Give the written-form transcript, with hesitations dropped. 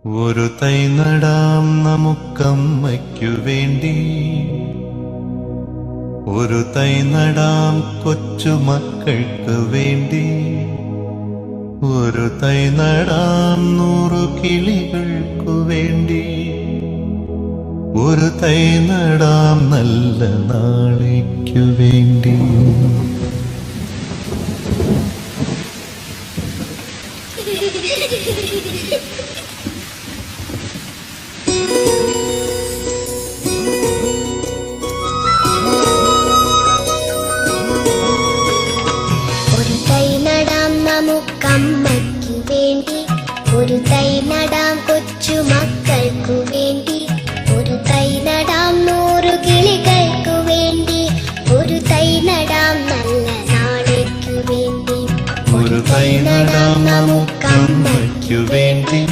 ഒരു തൈ നടാം നമുക്കമ്മയ്ക്കു വേണ്ടി, ഒരു തൈ നടാം കൊച്ചുമക്കൾക്ക് വേണ്ടി, ഒരു തൈ നടാം 100 കിളികൾക്കു വേണ്ടി, ഒരു തൈ നടാം നല്ല നാളേക്കു വേണ്ടി. ഒരു തൈ നടാം നമുക്കമ്മയ്ക്കു വേണ്ടി, ഒരു തൈ നടാം കൊച്ചുമക്കൾക്കു വേണ്ടി, ഒരു തൈ നടാം 100 കിളികൾക്കു വേണ്ടി, ഒരു തൈ നടാം നല്ല നാളേക്കു വേണ്ടി. ഒരു തൈ നടാം നമുക്കമ്മയ്ക്കു വേണ്ടി,